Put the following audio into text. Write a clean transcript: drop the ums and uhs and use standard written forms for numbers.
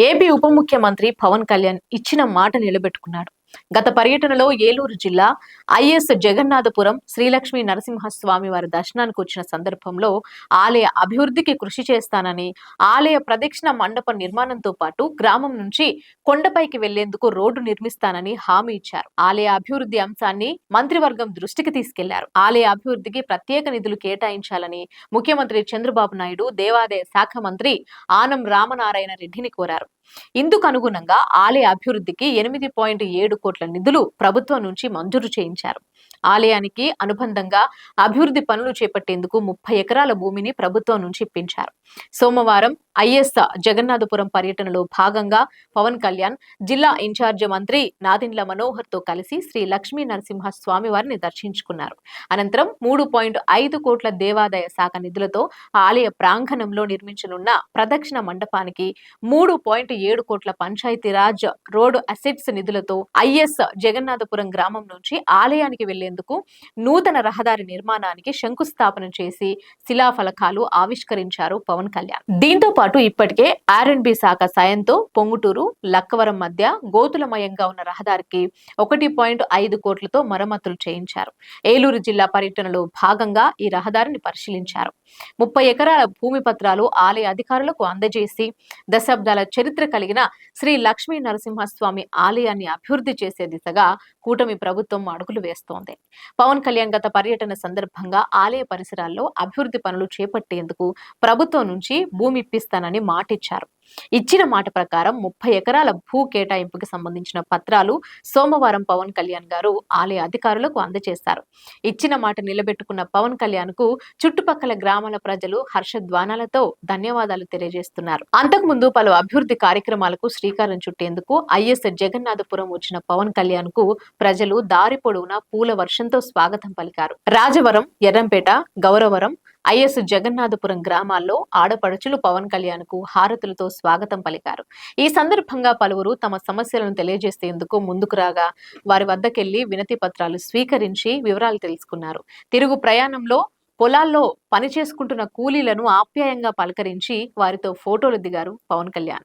AP ఉప ముఖ్యమంత్రి పవన్ కళ్యాణ్ ఇచ్చిన మాట నిలబెట్టుకున్నాడు. గత పర్యటనలో ఏలూరు జిల్లా ఐఎస్ జగన్నాథపురం శ్రీలక్ష్మీ నరసింహస్వామి వారి దర్శనానికి వచ్చిన సందర్భంలో ఆలయ అభివృద్ధికి కృషి చేస్తానని, ఆలయ ప్రదక్షిణ మండప నిర్మాణంతో పాటు గ్రామం నుంచి కొండపైకి వెళ్లేందుకు రోడ్డు నిర్మిస్తానని హామీ ఇచ్చారు. ఆలయ అభివృద్ధి అంశాన్ని మంత్రివర్గం దృష్టికి తీసుకెళ్లారు. ఆలయ అభివృద్ధికి ప్రత్యేక నిధులు కేటాయించాలని ముఖ్యమంత్రి చంద్రబాబు నాయుడు దేవాదాయ శాఖ మంత్రి ఆనం రామనారాయణ రెడ్డిని కోరారు. ఇందుకు అనుగుణంగా ఆలయ అభివృద్ధికి 8.7 కోట్ల నిధులు ప్రభుత్వం నుంచి మంజూరు చేయించారు. ఆలయానికి అనుబంధంగా అభివృద్ధి పనులు చేపట్టేందుకు 30 ఎకరాల భూమిని ప్రభుత్వం నుంచి ఇప్పించారు. సోమవారం ఐఎస్ జగన్నాథపురం పర్యటనలో భాగంగా పవన్ కళ్యాణ్ జిల్లా ఇన్ఛార్జి మంత్రి నాదెండ్ల మనోహర్ తో కలిసి శ్రీ లక్ష్మీ నరసింహ స్వామి వారిని దర్శించుకున్నారు. అనంతరం 3.5 కోట్ల దేవాదాయ శాఖ నిధులతో ఆలయ ప్రాంగణంలో నిర్మించనున్న ప్రదక్షిణ మండపానికి 3.7 కోట్ల పంచాయతీరాజ్ రోడ్ అసెట్స్ నిధులతో ఐఎస్ జగన్నాథపురం గ్రామం నుంచి ఆలయానికి వెళ్లేందుకు నూతన రహదారి నిర్మాణానికి శంకుస్థాపన చేసి శిలాఫలకాలు ఆవిష్కరించారు పవన్ కళ్యాణ్. దీంతో పాటు ఇప్పటికే R&B శాఖ సాయంతో పొంగుటూరు లక్కవరం మధ్య గోతులమయంగా ఉన్న రహదారికి 1.5 కోట్లతో మరమ్మతులు చేయించారు. ఏలూరు జిల్లా పర్యటనలో భాగంగా ఈ రహదారిని పరిశీలించారు. 30 ఎకరాల భూమి పత్రాలు ఆలయ అధికారులకు అందజేసి దశాబ్దాల చరిత్ర కలిగిన శ్రీ లక్ష్మీ నరసింహస్వామి ఆలయాన్ని అభివృద్ధి చేసే దిశగా కూటమి ప్రభుత్వం అడుగులు వేస్తోంది. పవన్ కళ్యాణ్ గత పర్యటన సందర్భంగా ఆలయ పరిసరాల్లో అభివృద్ధి పనులు చేపట్టేందుకు ప్రభుత్వం నుంచి భూమి ఇప్పిస్తానని మాటిచ్చారు. ఇచ్చిన మాట ప్రకారం 30 ఎకరాల భూ కేటాయింపుకి సంబంధించిన పత్రాలు సోమవారం పవన్ కళ్యాణ్ గారు ఆలయ అధికారులకు అందజేశారు. ఇచ్చిన మాట నిలబెట్టుకున్న పవన్ కళ్యాణ్ కు చుట్టుపక్కల గ్రామాల ప్రజలు హర్షధ్వానాలతో ధన్యవాదాలు తెలియజేస్తున్నారు. అంతకుముందు పలు అభివృద్ధి కార్యక్రమాలకు శ్రీకారం చుట్టేందుకు ఐఎస్ జగన్నాథపురం వచ్చిన పవన్ కళ్యాణ్ కు ప్రజలు దారి పొడవునా పూల వర్షంతో స్వాగతం పలికారు. రాజవరం, ఎర్రంపేట, గౌరవరం, ఐఎస్ జగన్నాథపురం గ్రామాల్లో ఆడపడుచులు పవన్ కళ్యాణ్ కు హారతులతో స్వాగతం పలికారు. ఈ సందర్భంగా పలువురు తమ సమస్యలను తెలియజేసేందుకు ముందుకు రాగా వారి వద్దకెళ్లి వినతి పత్రాలు స్వీకరించి వివరాలు తెలుసుకున్నారు. తిరుగు ప్రయాణంలో పొలాల్లో పని చేసుకుంటున్న కూలీలను ఆప్యాయంగా పలకరించి వారితో ఫోటోలు దిగారు పవన్ కళ్యాణ్.